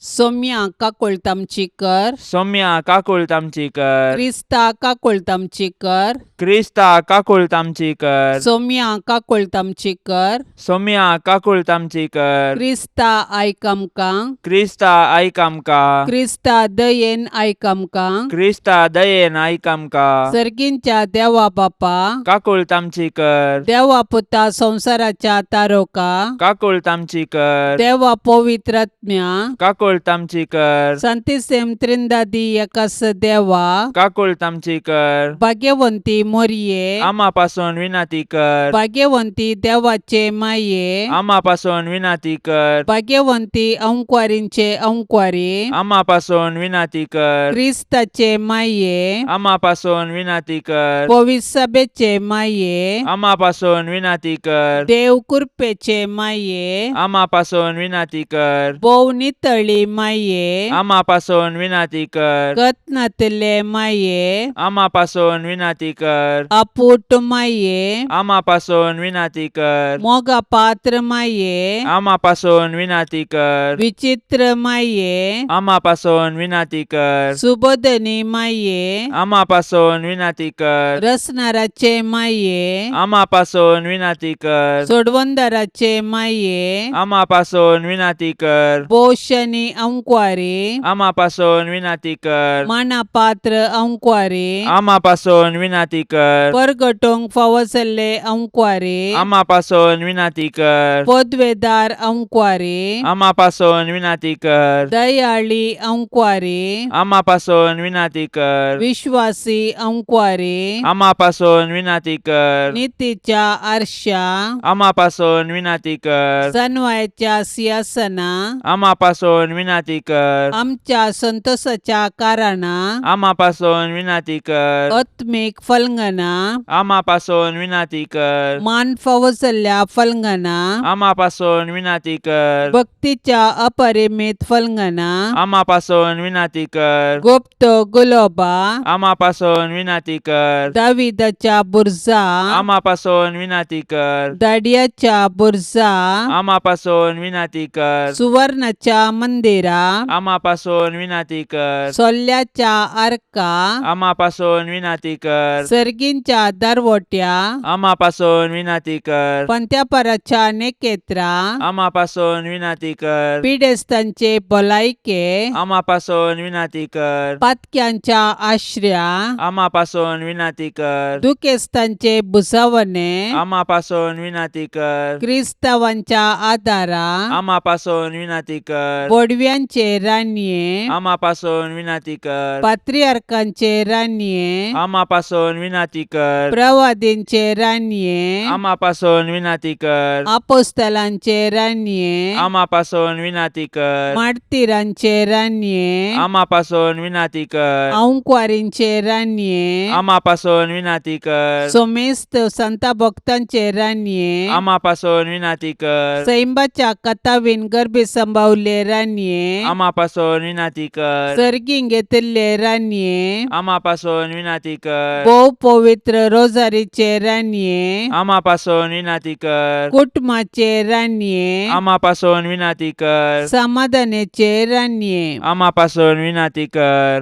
सोम्या काकोळतामचीकर, सौम्या काकुळतामचीकर, क्रिस्ता काकोळतामचीकर, क्रिस्ता काकुळतामचीकर, सोम्या काकोळतामचीकर, सौम्या काकुळतामचीकर, क्रिस्ता आयक आमकां, क्रिस्ता आयक आमकां, क्रिस्ता दयेन आयक आमकां, क्रिस्ता दयेन आयक आमकां, सर्गींच्या देवा बापा, काकुळतामचीकर, देवा पुता संसाराच्या तारोका, काकुळतामचीकर, देवा पवित्रात्म्या, काकुळतामचीकर, संतिसेम त्रिंदादी एकास देवा, काकुळतामचीकर, भाग्यवंती मोरये, आम्हापासून विनाती कर, भाग्यवंती देवाचे माये, आम्हापासून विनाती कर, भाग्यवंती अंकुवारींचे अंकुवारी, आम्हापासून विनाती कर, क्रिस्ताचे माये, आम्हापासून विनाती कर, पवित्र सभेचे माये, आम्हापासून विनाती कर, देव कृपेचे माये, आम्हापासून विनाती कर, बोव नितळी माये, आम्हापासून विनाती कर, कतनातले माये, आम्हापासून विनाती कर, अपूट माये, आम्हापासून विनाती कर, मोगा पात्र माये, आम्हापासून विनाती कर, विचित्र माये, आम्हापासून विनाती कर, सुबोधनी माये, आम्हापासून विनाती कर, रसनाराचे माये, आम्हापासून विनाती कर, सोडवंदाराचे माये, आम्हापासून विनाती कर, बोशनी अंकुवारी, आम्हापासून विनाती कर, मानापात्र अंकुवारी, आम्हापासून विनाती कर, परगटोंग फावसले अंकुवारी, आम्हापासून विनाती कर, पदवेदार अंकुवारी, आम्हापासून विनाती कर, दयाळी अंकुवारी, आम्हापासून विनाती कर, विश्वासी अंकुवारी, आम्हापासून विनाती कर, नीतीच्या आरशा, आम्हापासून विनाती कर, सनवायच्या सिंहासना, आम्हापासून विनाती कर, आमच्या संतोषाच्या कारणा, आम्हापासून विनाती कर, आत्मिक फलंगना, आम्हापासून विनाती कर, मान फावसल्या फलंगना, आम्हापासून विनाती कर, भक्तीच्या अपरिमित फलंगना, आम्हापासून विनाती कर, गुप्त गुलोबा, आम्हापासून विनाती कर, दाविदाच्या बुरजा, आम्हापासून विनाती कर, दाडियाच्या बुरजा, आम्हापासून विनाती कर, सुवर्णाच्या मंदिरा, आम्हापासून विनाती कर, सोल्ल्याच्या आर्का, आम्हापासून विनाती कर, सर्गींच्या दरवट्या, आम्हापासून विनाती कर, पंत्यापराच्या नेकेत्रा, आम्हापासून विनाती कर, पिडेस्तांचे भलायके, आम्हापासून विनाती कर, पातक्यांच्या आश्रया, आम्हापासून विनाती कर, दुखेस्तांचे बुसावणे, आम्हापासून विनाती कर, क्रिस्तावांच्या आदारा, आम्हापासून विनाती कर, बोडव्यांचे रान्ये, आम्हापासून विनाती कर, पात्रियार्कांचे रान्ये, आम्हापासून विनाती कर, प्रवादींचे रान्ये, आम्हापासून विनाती कर, आपोस्तलांचे रान्ये, आम्हापासून विनाती कर, मार्तिरांचे रान्ये, आम्हापासून विनाती कर, अंकुवारींचे रान्ये, आम्हापासून विनाती कर, सोमेस्त संता भक्तांचे रान्ये, आम्हापासून विनाती कर, सैंबाच्या कथावीन गर्भे संभावले रान्ये, आम्हापासून विनाती कर, सर्गीं घेतिल्ले रान्ये, आम्हापासून विनाती कर, भोव पवित्र रोजारीचे रान्ये, आम्हापासून विनाती कर, कुटुंबाचे रान्ये, आम्हापासून विनाती कर, समाधानाचे रान्ये, आम्हापासून विनाती कर,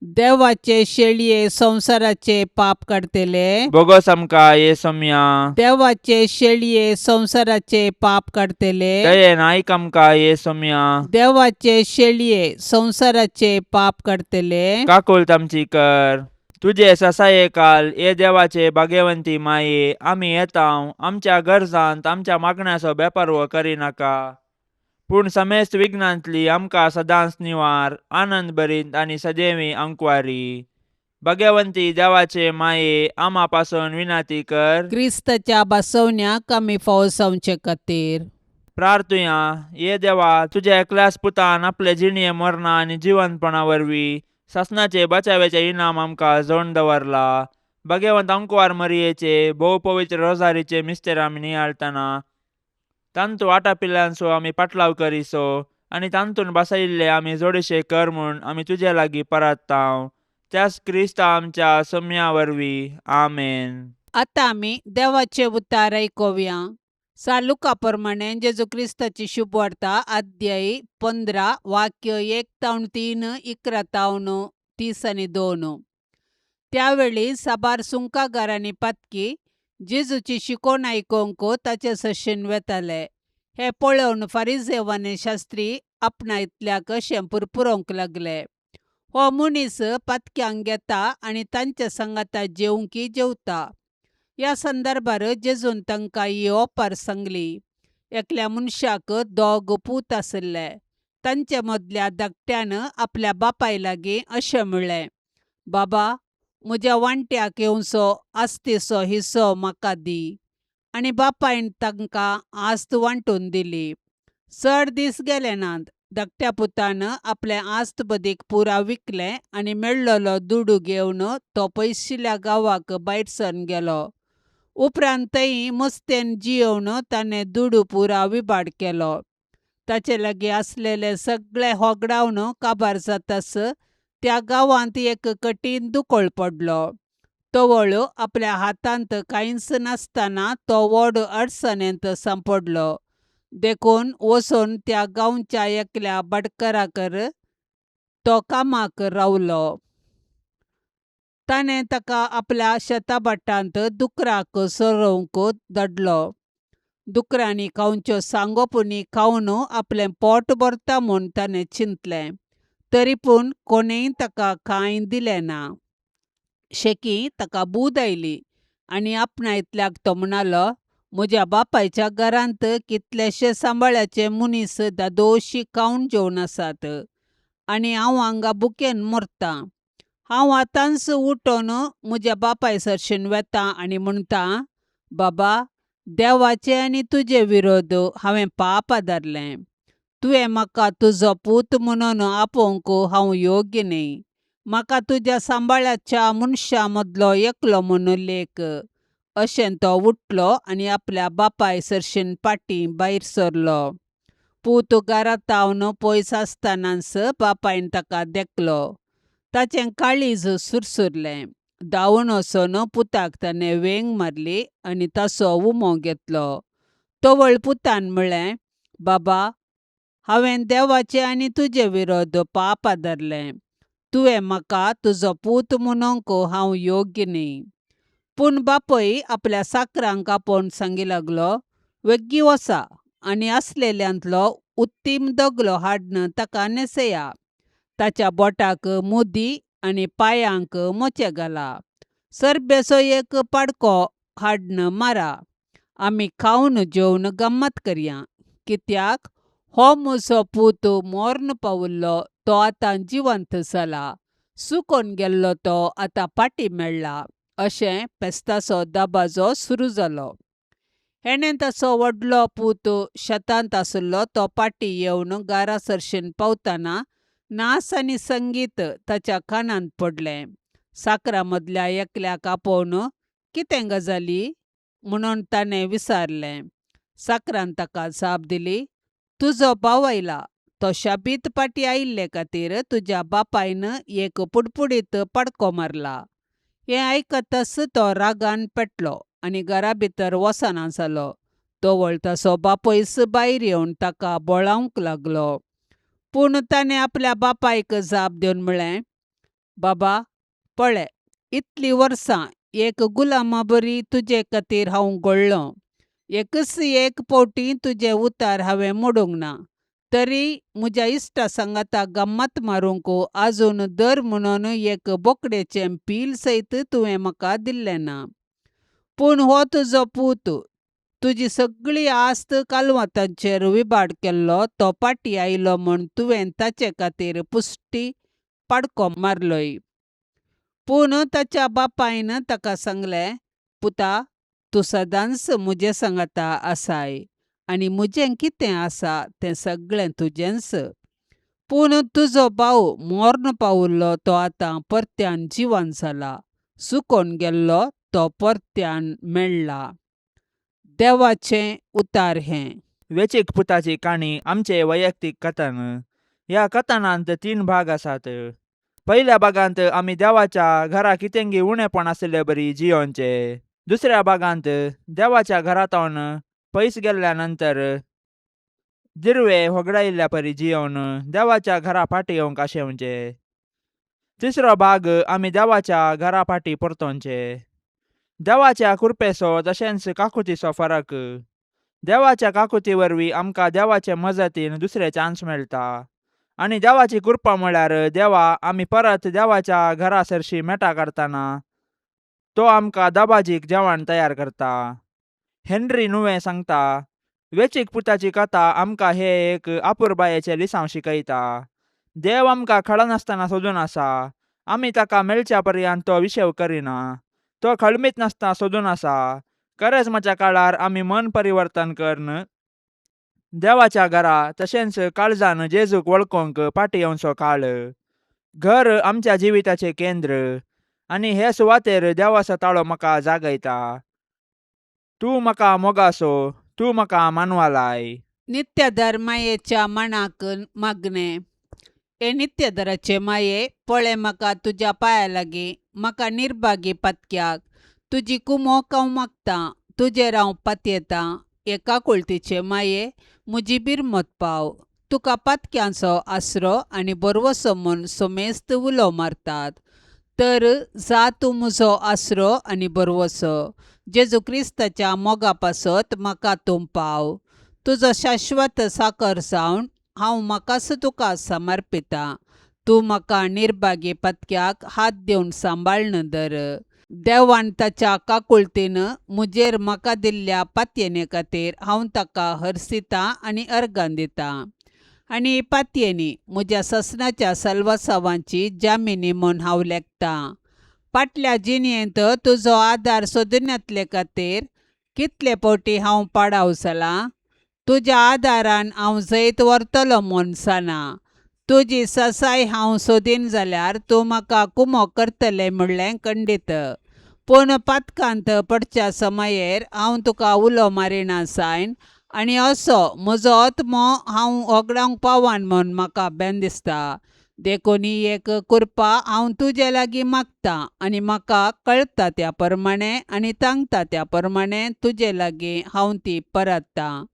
देवाचे शेळये संसाराचे पाप काढतेले, बोगस आमकां येसम्या, देवाचे शेळये संसाराचे पाप काढतेले, दयेन आयक आमकां येसम्या, देवाचे शेळये संसाराचे पाप काढतेले, काकुळतामची कर. तुझे ससायेकाल ये देवाचे भाग्यवंती माये, आमी येताव आमच्या गरजांत आमच्या मागण्याचो बेपर्वो करिनाका, पूण समेस्त विघ्नांतली आमकां सदांच निवार, आनंद भरीत आनी सदैवी अंकुवारी. भाग्यवंती देवाचे माये, आम्हा पासून विनाती कर. क्रिस्ताच्या बसवण्याक आमी फावसावचे खातीर प्रार्थुया. ये देवा, तुझ्या एकल्याच पुतान आपले जिणये मरणा आनी जिवंतपणा वरवीं सासणाचे बचावेचे इनाम आमकां जोडून दवरला. भाग्यवंत अंकुवार मरियेचे भोव पवित्र रोजारीचे मिस्तेर आमी नियाळतना तांतू आटापिल्ल्यांचो आमी पाटलाव करिसो आनी तांतून बसयिल्ले आमी जोडशे कर म्हूण आमी तुजे लागीं परताव. त्याच क्रिस्ता आमच्या सोम्या वरवीं. आमेन. आतां आमी देवाचे उतार आयकुया. सालुका प्रमाणे जेजू क्रिस्ताची शुभवार्ता अध्याय 15 वाक्य 1-3 11-32. त्यावेळी साबार सुंकागारांनी पातकी जेजूची शिकोण आयकोंक ताचे सशेन वेताले. हे पळोवन फारिसेव आनी शास्त्री आपणायतल्याक अशें पुरपुरोंक लागले, हो मनीस पातक्यांक घेता आनी तांच्या सांगाता जेवंकी जेवता. ह्या संदर्भार जेजून तांकां ही ओपार सांगली. एकल्या मनशाक 2 पूत आसले. तांचे मदल्या धाकट्यान आपल्या बापाय लागीं अशें म्हणलें, बाबा, म्हज्या वांट्याक येवचो आस्तीचो हिस्सो म्हाका दी. आनी बापायन तांकां आस्त वांटून दिली. चड दीस गेले नात. धाकट्या पुतान आपलें आस्त बदीक पुराव विकलें आनी मेळ्ळलो दुडू घेवन तो पयशिल्ल्या गांवाक भायर सरून गेलो. उपरांत थंय मस्तेन जियेवन ताणें दुडू पुराव विबाड केलो. ताचे लागीं आसलेले सगळे होगडावन काबार जातास त्या गांवांत एक कठीण दुकोळ पडलो. तवळ आपल्या हातांत कांयच नासतना तो व्हड अडचणेंत सांपडलो. देखून वचून त्या गांवच्या एकल्या भाटकाराकर तो कामाक रावलो. ताणें ताका आपल्या शेताभाटांत दुकराक चरोवंक धाडलो. दुकरांनी खावच्यो सांगोपुनी खावन आपलें पोट भरता म्हूण ताणें चिंतलें. तरी पूण कोणेय ताका कांय दिलें ना. शेकी ताका बूद आयली आनी आपणायतल्याक तो म्हणलो, म्हज्या बापायच्या घरांत कितलेशे सांबाळ्याचे मनीस दादोशी खावन जेवन आसात आनी हांव हांगा भुकेन मरतां. हांव आतांच उठोन म्हज्या बापाय सरशेन वेतां आनी म्हणटां, बाबा, देवाचे आनी तुजे विरोध हांवें पाप आदारलें. तुवें म्हाका तुजो पूत म्हणून आपोवंक हांव योग्य न्ही. म्हाका तुज्या सांबाळ्याच्या मनशां मदलो एकलो म्हूण लेख. अशें तो उठलो आनी आपल्या बापाय सरशेन पाटीं भायर सरलो. पूत घरांत तावन पयस आसतनाच बापायन ताका देखलो. ताचें काळीज सुरसुरलें. धांवून वचून पुताक ताणें वेंग मारली आनी ताचो उमो घेतलो. तवळ पुतान म्हणलें, बाबा, हांवें देवाचे आनी तुजे विरोध पाप आदारलें. तुवें म्हाका तुजो पूत म्हणूंक हांव योग्य न्ही. पूण बापूय आपल्या साकरांक आपोवन सांगी लागलो, वेग्गी वचा आनी आसलेल्यांतलो उत्तीम दगलो हाडून ताका नेसया. ताच्या बोटाक मुदी आनी पांयांक मोचे घाला. सरबेचो एक पाडको हाडून मारा. आमी खावन जेवन गम्मत करया. कित्याक हो म्हजो पूत मरण पावल्लो तो आतां जिवंत जाला. सुकोन गेल्लो तो आतां पाटी मेळ्ळा. अशें पेस्ताचो दाबाजो सुरू जालो. हेणें ताचो व्हडलो पूत शेतांत आसलो तो पाटी येवन घरा सरशेन पावतना नास आनी संगीत ताच्या कानांत पडलें. साकरा मदल्या एकल्याक आपोवन कितें गजाली म्हणून ताणें विचारलें. साकरान ताका जाप दिली, तुजो भाव आयला. तो शाबीत पाटी आयिल्ले खातीर तुज्या बापायन एक पुडपुडीत पाडको मारला. हें आयकताच तो रागान पेटलो आनी घरा भितर वचना जालो. तोवळ ताचो बापूयच भायर येवन ताका बोळावंक लागलो. पूण ताणें आपल्या बापायक जाप दिवन म्हणलें, बाबा, पळय, इतलीं वर्सां एक गुलामा बरी तुजे खातीर हांव घोळ्ळों. एकच एक पावटी तुजें उतार हांवें मोडूंक ना. तरी म्हज्या इश्टा सांगाता गम्मत मारूंक आजून दर म्हणून एक बोकडेचें पील सयत तुवें म्हाका दिल्लें ना. पूण हो तुजो पूत तुजी सगळी आस्त कालवातांचेर विबाड केल्लो तो पाटी आयलो म्हूण तुवें ताचे खातीर पुश्टी पाडको मारलोय. पूण ताच्या बापायन ताका सांगलें, पुता, तूं सदांच म्हजे सांगाता आसाय आनी म्हजें कितें आसा तें सगळें तुजेंच. पूण तुजो भाव मरण पावल्लो तो आतां परत्यान जिवंत जाला. सुकोन गेल्लो तो परत्यान मेळ्ळा. देवाचें उतार हें. वेंचीक पुताची काणी आमचे वैयक्तीक कथन. ह्या कथनांत 3 भाग आसात. पयल्या भागांत आमी देवाच्या घरा कितेंगी उणेपण आसले बरी जियोनचे. दुसऱ्या भागांत देवाच्या घरांत रावन पयस गेल्ल्या नंतर जिरवे होगडायिल्ल्या परी जियोवन देवाच्या घरा फाटी येवंक आशेवचे. तिसरो भाग आमी देवाच्या घरा फाटी परतोवचे. देवाच्या कृपेचो तशेंच काकुतीचो फरक. देवाच्या काकुती वरवीं आमकां देवाचे मजतीन दुसरे चान्स मेळटा. आनी देवाची कृपा म्हळ्यार देवा आमी परत देवाच्या घरा सरशी मेटा करतना तो आमकां दबाजीक जेवण तयार करता. हेन्री नुवें सांगता, वेंचीक पुताची कथा आमकां हे एक आपुरबायेचे लिसांव शिकयता. देव आमकां खळनासतना सोदून आसा. आमी ताका मेळच्या पर्यंत तो विशेव करिना. तो खळमीत नासतना सोदून आसा. करजमाच्या काळार आमी मन परिवर्तन करून देवाच्या घरा तशेंच काळजान जेजूक वळखूंक फाटी येवचो काळ. घर आमच्या जिविताचें केंद्र आनी हे सुवातेर देवाचो ताळो म्हाका जागयता. तूं म्हाका मोगासो, तूं म्हाका मानवा लाय. नित्यधर मायेच्या मनाक मागणे. हे नित्यधराचे माये, पळय म्हाका तुज्या पांया लागीं, म्हाका निर्भागी पत्क्याक तुजी कुमोक हांव मागता, तुजेर हांव पातयेता. एका कुळतीचे माये, म्हजी बिरमत पाव. तुका पातक्यांचो आसरो आनी बरवसो म्हूण सोमेस्त उलो मारतात. तर जा तूं म्हजो आसरो आनी बरवसो. जेजू क्रिस्ताच्या मोगा पासत म्हाका तूं पाव. तुजो शाश्वत साकर जावन हांव म्हाकाच तुका समर्पिता. तूं म्हाका निर्भागी पत्क्याक हात दिवन सांबाळन धर. देवान ताच्या काकुळतीन म्हजेर म्हाका दिल्ल्या पातयेने खातीर हांव ताका हरसिता आनी अर्गां दिता. आनी पातयेनी म्हज्या ससनाच्या सलवासावांची जामिनी म्हूण हांव लेखतां. फाटल्या जिणेंत तुजो आदार सोदून येतले खातीर कितले फावटी हांव पाडाव जालां. तुज्या आदारान हांव जैत व्हरतलो म्हूण साना. तुजी ससाय हांव सोदीन जाल्यार तूं म्हाका कुमो करतलें म्हणलें खंडीत. पूण पातकांत पडच्या समयेर हांव तुका उलो मारिना जायन आनी असो म्हजो आत्मो हांव होगडावंक पावान म्हूण म्हाका बेन दिसता. देखून ही एक कृपा हांव तुजे लागीं मागतां आनी म्हाका कळटा त्या प्रमाणें आनी सांगता त्या प्रमाणें तुजे लागीं हांव ती परततां.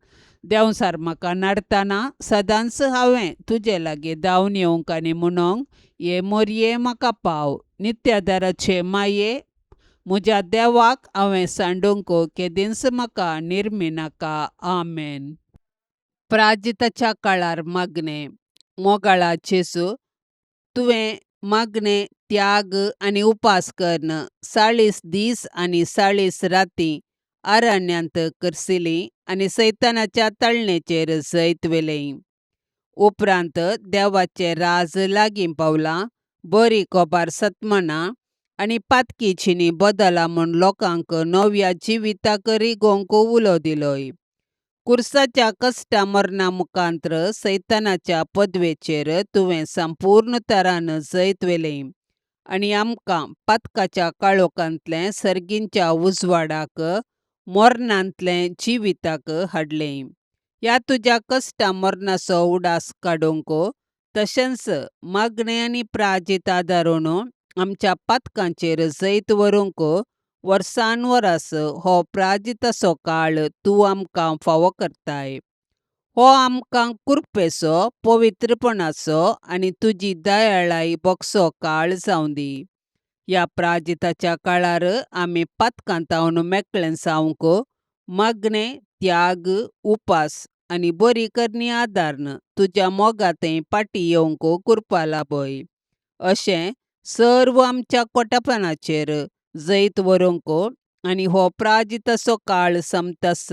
देंवसार म्हाका नडतना सदांच हांवें तुजे लागीं धांवन येवंक आनी म्हणोंक हे मोरये म्हाका पाव. नित्यधराचे माये, म्हज्या देवाक हांवें सांडूंक केदींच म्हाका निर्मिनाका. आमेन. प्राजिताच्या काळार मागणे. मोगाळा जेजू, तुवें मागणे, त्याग आनी उपास करन 40 दीस आनी 40 राती अरण्यांत करसिली आनी सैतानाच्या तळणेचेर जैत वेलें. उपरांत देवाचें राज लागीं पावलां. बरी कोबार सतमना आनी पातकी चिनी बदला म्हूण लोकांक नव्या जिविताक रिगोवंक उलो दिलोय. कुर्साच्या कश्टा मरणा मुखांत्र सैतानाच्या पदवेचेर तुवें संपूर्ण तरान जैत वेलें आनी आमकां पातकाच्या काळोखांतले सर्गींच्या उजवाडाक मोरणांतले जिविताक हाडलें. ह्या तुज्या कश्टा मरणाचो उडास काडूंक तशेंच मागणे आनी प्राजीत आदारून आमच्या पातकांचेर जैत व्हरूंक वर्सान वरास हो प्राजिताचो काळ तूं आमकां फावो करताय. हो आमकां कृपेचो, पवित्रपणाचो आनी तुजी दयाळाय भोगसो काळ जावं दी. ह्या प्राजिताच्या काळार आमी पातकांतावन मेकळे जावंक मागणे, त्याग, उपास आनी बरी करणी आदारन तुज्या मोगातें फाटी येवंक कृपा लाभय. अशें सर्व आमच्या कोटापणाचेर जैत व्हरूंक आनी हो प्राजिताचो काळ सोंपतास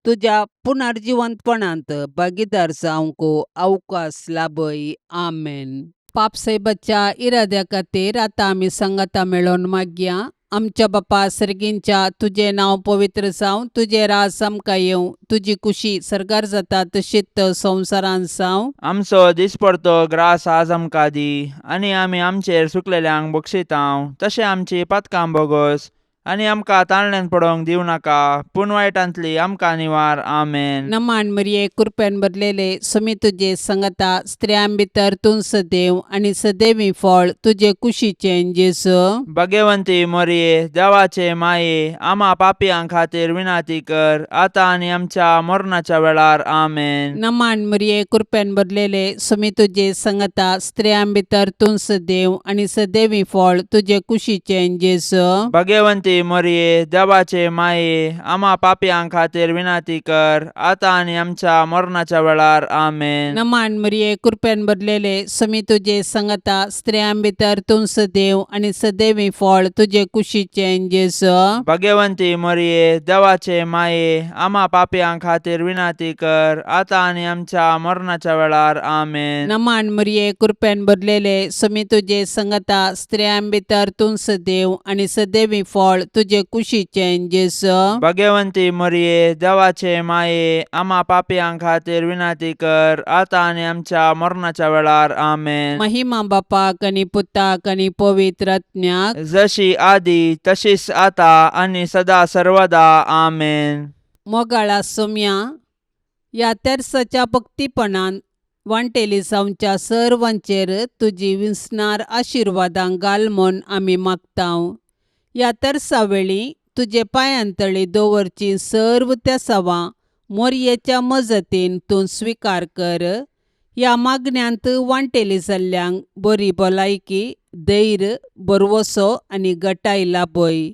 तुज्या पुनर्जिवंतपणांत भागीदार जावंक अवकाश लाभय. आमेन. पापसैबाच्या इराद्या खातीर आतां आमी संगता मेळोन मागया. आमच्या बापा सर्गींच्या, तुजें नांव पवित्र जावं, तुजें राज आमकां येवं, तुजी कुशी सरकार जाता तशीच संवसारांत जावं. आमचो दिसपडतो ग्रास आज आमकां दी. आनी आमी आमचेर सुकलेल्यांक बक्षितांव, तशें आमची पातकां बोगोस आनी आमकां ताळण्यान पडोवंक दिवं नाका, पूण वायटांतली आमकां निवार. आमेन. नमान मरिये कृपेन भरलेले समी तुजे संगता स्त्रियां भितर तूं सदैव आणि सदैवी फळ तुझे कुशीचें जेसू. भाग्यवंती मरिये, देवाचे माये, आम्हा पापियां खातीर विनाती कर, आता आनी आमच्या मरणाच्या वेळार. आमेन. नमान मरिये कृपेन भरलेले समी तुजे संगता स्त्रियां भितर तूं सदैव आणि सदैवी फळ तुझे कुशीचें जेसू. भाग्यवंती मरिये, देवाचे माये, आम्हा पापियां खातीर विनाती कर, आता आनी आमच्या मरणाच्या वेळार. आमेन. नमान मरिये कृपेन भरलेले समी तुजे संगता स्त्रियां भितर तूं सदैव आणि सदैवी फळ तुझे कुशीचें जेसू. भाग्यवंती मरिये, देवाचे माये, आम्हा पापियां खातीर विनाती कर, आता आनी आमच्या मरणाच्या वेळार. आमेन. नमान मरिये कृपेन भरलेले समी तुजे संगता स्त्रियां भितर तूं सदैव आणि सदैवी फळ तुझे कुशीचें जेसू. भाग्यवंती मरिये, देवाचे माये, आम्हा पापियां खातीर विनाती कर, आता आनी आमच्या मरणाच्या वेळार. आमेन. महिमा बापाक आणि पुताक आणि पवित्र आत्म्याक, जशी आदी तशीच आता आणि सदा सर्वदा. आमेन. मोगाळा सोम्या, या तेर्साच्या भक्तीपणान वांटेली सावच्या सर्वांचेर तुजी विस्नार आशिर्वादां घाल म्हूण आमी मागतांव. या तेर्सा वेळी तुजे पांयांतळी दवरची सर्व त्या सवां मोरयेच्या मजतीन तूं स्विकार कर. ह्या मागण्यांत वांटेली जाल्ल्यांक बरी भलायकी, धैर्य, बरवसो आनी घटाय लाभय.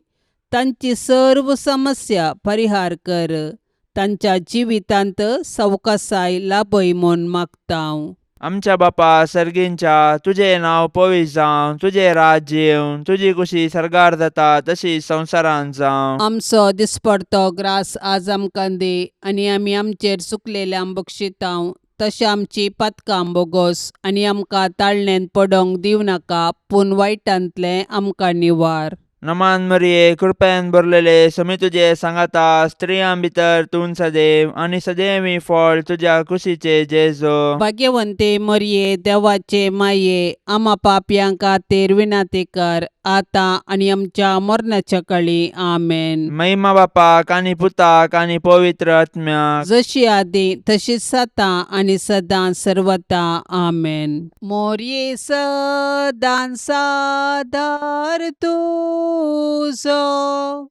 तांची सर्व समस्या परिहार कर. तांच्या जिवितांत सवकासाय लाभय म्हूण मागतांव. आमच्या बापा सर्गींच्या, तुझे नाव पवित्र जावं, तुझे राज्य येवं, तुझी कुशी सरगार जाता तशी संवसारांत जावं. आमचो दिसपडतो ग्रास आज आमकां दे, आनी आमी आमचेर चुकलेल्यांक बक्षितांव, तशें आमची पातकां बोगोस, आनी आमकां ताळणेन पडोवंक दिवं नाका, पूण वायटांतलें आमकां निवार. नमान मरिये, कृपेन भरलेले समी तुजे सांगाता स्त्रियां भितर तूं सदैव आणि सदैवी फळ तुझ्या कुशीचे जेजो. भाग्यवंते मरिये, देवाचे माये, आम्हा पापयां खातीर विनाती कर, आता आणि आमच्या मरणाच्या काळी. आमेन. महिमा बापाक आणि पुताक आणि पवित्र आत्म्याक, जशी आदी तशीच आता आणि सदां सर्वता. आमेन. मोरये सदां सादार तुझो,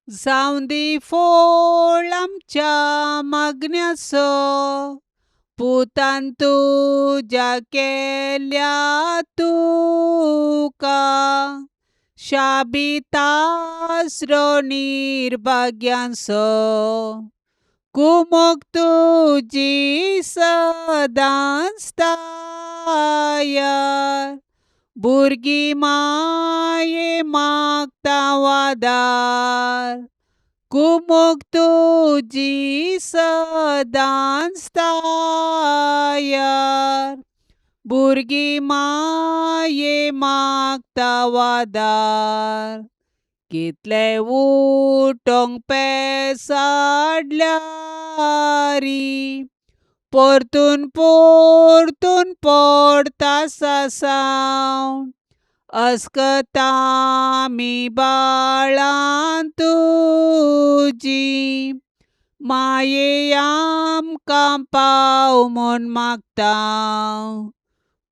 जावं दी फोळ आमच्या मागण्याचो, पुतान तुज्या केल्या तुका शाबिता आसरो निर्भाग्यांचो. कुमोग तुजी सदांच तायार, भुरगीं माये मागता वादार. कुमोग तुजी सदांच तायार, भुरगीं माये मागता वादार. कितले उठोंक पेसाडल्यारी, परतून परतून पडता सासांव. अस्कता आमी बाळां तुजी, माये आमकां पाव म्हूण मागतांव.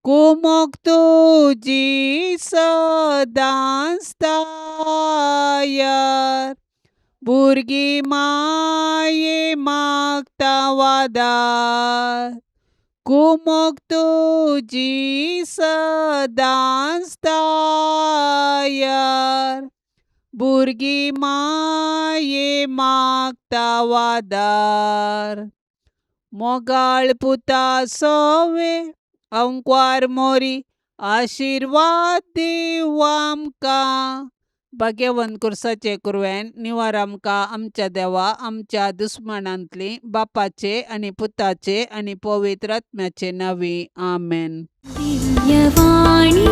कुमोग तुजी सदांच तायार, भुरगीं माये मागता वादार. कुमोग तुजी सदांच तायार, भुरगीं माये मागता वादार. मोगाळ पुता सोवे अंकवार मोरी, आशिर्वाद दिव आमकां. भाग्यवंत कुर्साचे कुरवेन निवार आमकां आमच्या देवा, आमच्या दुस्मनांतली, बापाचे आनी पुताचे आनी पवित्र आत्म्याचे नांवी. आमेन. दिव्यवाणी